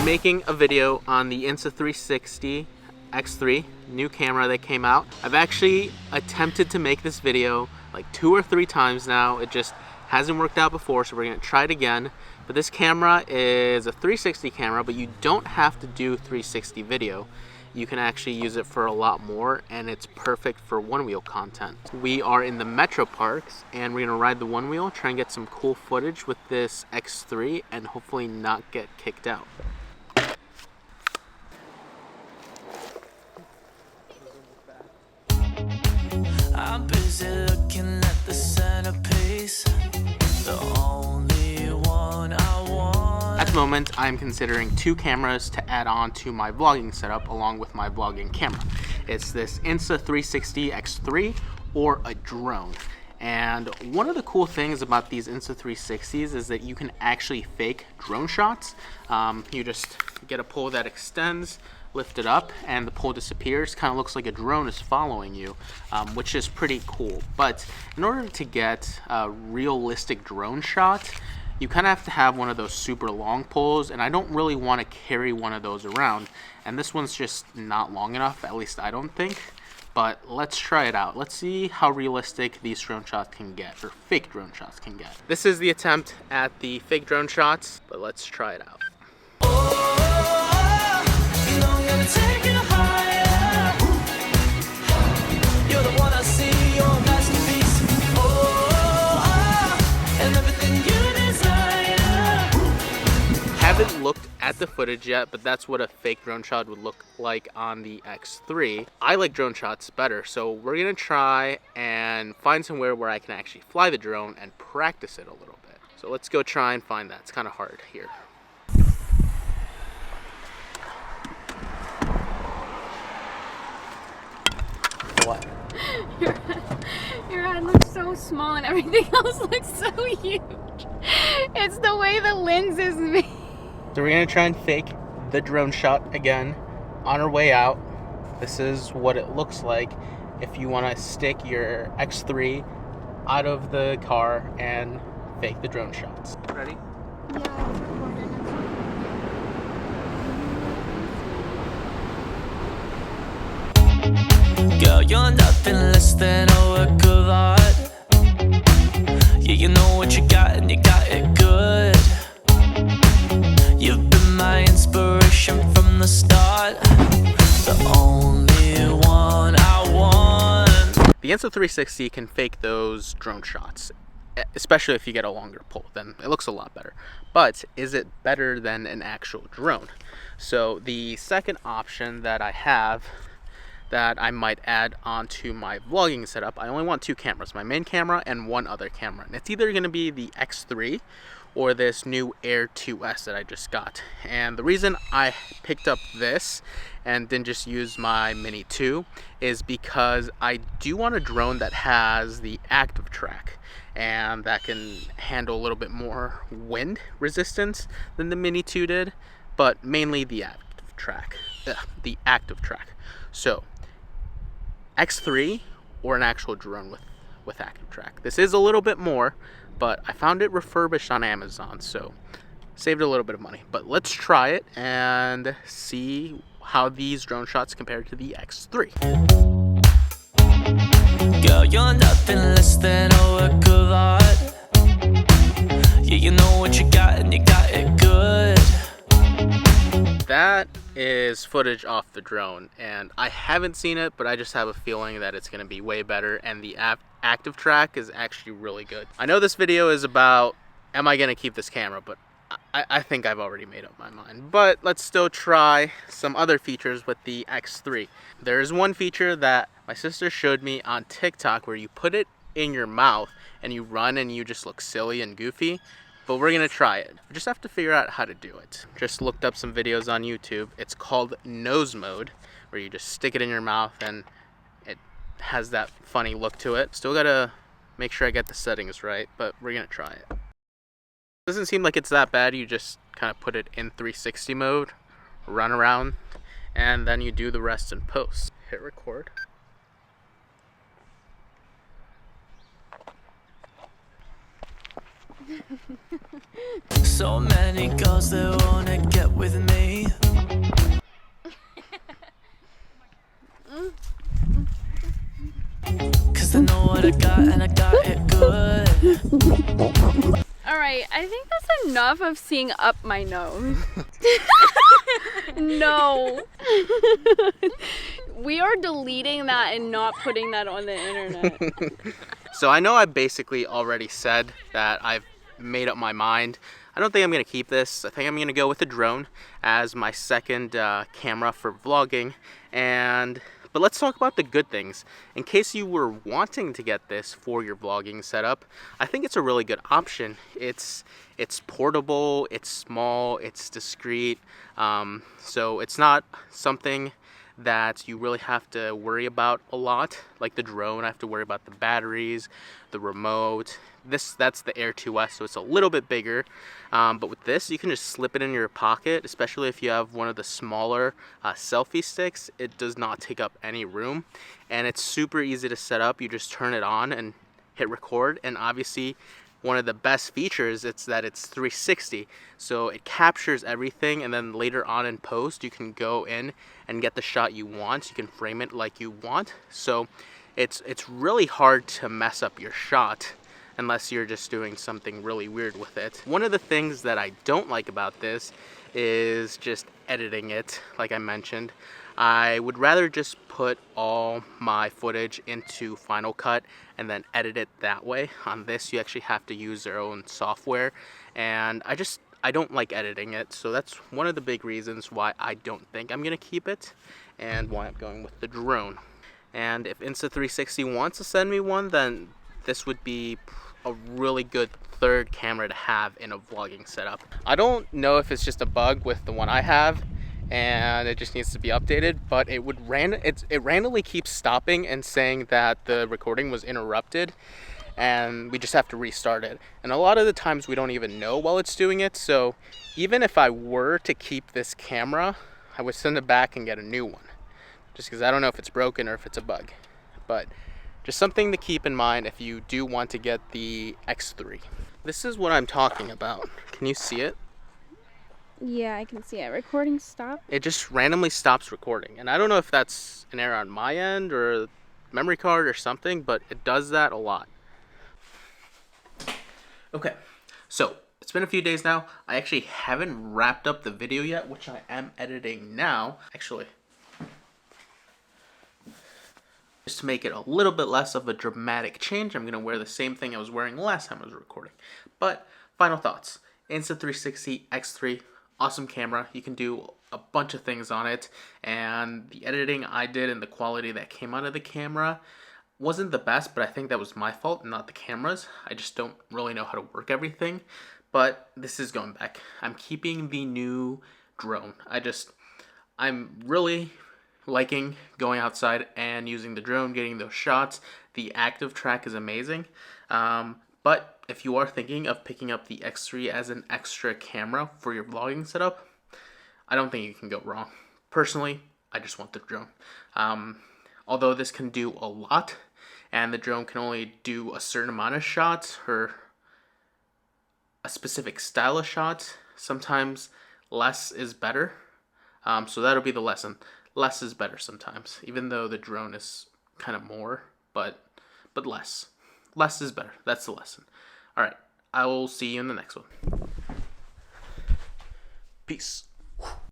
We're making a video on the Insta360 X3, new camera that came out. I've actually attempted to make this video like 2 or 3 times now. It just hasn't worked out before, so we're gonna try it again. But this camera is a 360 camera, but you don't have to do 360 video. You can actually use it for a lot more, and it's perfect for one-wheel content. We are in the metro parks, and we're gonna ride the one-wheel, try and get some cool footage with this X3, and hopefully not get kicked out. I'm busy looking at the centerpiece, the only one I want. At the moment, I'm considering 2 cameras to add on to my vlogging setup along with my vlogging camera. It's this Insta360 X3 or a drone. And one of the cool things about these Insta360s is that you can actually fake drone shots. You just get a pole that extends, lift it up, and the pole disappears. Kind of looks like a drone is following you, which is pretty cool. But in order to get a realistic drone shot, you kind of have to have one of those super long poles, and I don't really want to carry one of those around. And this one's just not long enough, at least I don't think. But let's try it out. Let's see how realistic these drone shots can get, or fake drone shots can get. This is the attempt at the fake drone shots, but let's try it out. Haven't looked at the footage yet, but that's what a fake drone shot would look like on the X3. I like drone shots better, so we're gonna try and find somewhere where I can actually fly the drone and practice it a little bit. So let's go try and find that. It's kind of hard here. What? Your head looks so small and everything else looks so huge. It's the way the lens is made. So we're gonna try and fake the drone shot again on our way out. This is what it looks like if you wanna stick your X3 out of the car and fake the drone shots. Ready? Yeah, it's recorded. Girl, you're nothing less than a work of art. Yeah, you know what you got and you got it good. You've been my inspiration from the start, the only one I want. The Insta360 can fake those drone shots, especially if you get a longer pole, then it looks a lot better. But is it better than an actual drone? So the second option that I have that I might add onto my vlogging setup, I only want 2 cameras, my main camera and one other camera. And it's either gonna be the X3 or this new Air 2S that I just got. And the reason I picked up this and didn't just use my Mini 2 is because I do want a drone that has the active track and that can handle a little bit more wind resistance than the Mini 2 did, but mainly the active track. So X3 or an actual drone with active track. This is a little bit more, but I found it refurbished on Amazon, so saved a little bit of money. But let's try it and see how these drone shots compare to the X3. Girl, you're nothing less than a work of art. Yeah, you know what you got and you got it good. That is footage off the drone, and I haven't seen it, but I just have a feeling that it's going to be way better, and the active track is actually really good. I know this video is about, am I going to keep this camera, but I think I've already made up my mind. But let's still try some other features with the X3. There is one feature that my sister showed me on TikTok where you put it in your mouth and you run and you just look silly and goofy. But we're gonna try it. We just have to figure out how to do it. Just looked up some videos on YouTube. It's called nose mode, where you just stick it in your mouth and it has that funny look to it. Still gotta make sure I get the settings right, but we're gonna try it. Doesn't seem like it's that bad. You just kind of put it in 360 mode, run around, and then you do the rest in post. Hit record. So many girls that wanna get with me. Cause I know what I got and I got it good. Alright, I think that's enough of seeing up my nose. No. We are deleting that and not putting that on the internet. So I know I basically already said that I've made up my mind. I don't think I'm going to keep this. I think I'm going to go with the drone as my second camera for vlogging. But let's talk about the good things. In case you were wanting to get this for your vlogging setup, I think it's a really good option. It's portable, it's small, it's discreet. So it's not something that you really have to worry about a lot. Like the drone, I have to worry about the batteries, the remote. That's the Air 2S, so it's a little bit bigger. But with this, you can just slip it in your pocket, especially if you have one of the smaller selfie sticks. It does not take up any room, and it's super easy to set up. You just turn it on and hit record, and obviously one of the best features is that it's 360, so it captures everything, and then later on in post you can go in and get the shot you want. You can frame it like you want, so it's really hard to mess up your shot unless you're just doing something really weird with it. One of the things that I don't like about this is just editing it. Like I mentioned, I would rather just put all my footage into Final Cut and then edit it that way. On this, you actually have to use their own software, and I don't like editing it, so that's one of the big reasons why I don't think I'm gonna keep it and why I'm going with the drone. And if Insta360 wants to send me one, then this would be a really good third camera to have in a vlogging setup. I don't know if it's just a bug with the one I have and it just needs to be updated, but it randomly keeps stopping and saying that the recording was interrupted and we just have to restart it. And a lot of the times we don't even know while it's doing it, so even if I were to keep this camera, I would send it back and get a new one, just because I don't know if it's broken or if it's a bug. But just something to keep in mind if you do want to get the X3. This is what I'm talking about. Can you see it? Yeah, I can see it. Recording stop. It just randomly stops recording. And I don't know if that's an error on my end or memory card or something, but it does that a lot. Okay, so it's been a few days now. I actually haven't wrapped up the video yet, which I am editing now. Actually, just to make it a little bit less of a dramatic change, I'm going to wear the same thing I was wearing last time I was recording. But final thoughts. Insta360 X3, awesome camera. You can do a bunch of things on it, and the editing I did and the quality that came out of the camera wasn't the best, but I think that was my fault, not the camera's. I just don't really know how to work everything, but this is going back. I'm keeping the new drone. I'm really liking going outside and using the drone, getting those shots. The active track is amazing. But if you are thinking of picking up the X3 as an extra camera for your vlogging setup, I don't think you can go wrong. Personally, I just want the drone. Although this can do a lot, and the drone can only do a certain amount of shots or a specific style of shots, sometimes less is better. So that'll be the lesson. Less is better sometimes, even though the drone is kind of more, but less. Less is better. That's the lesson. All right, I will see you in the next one. Peace.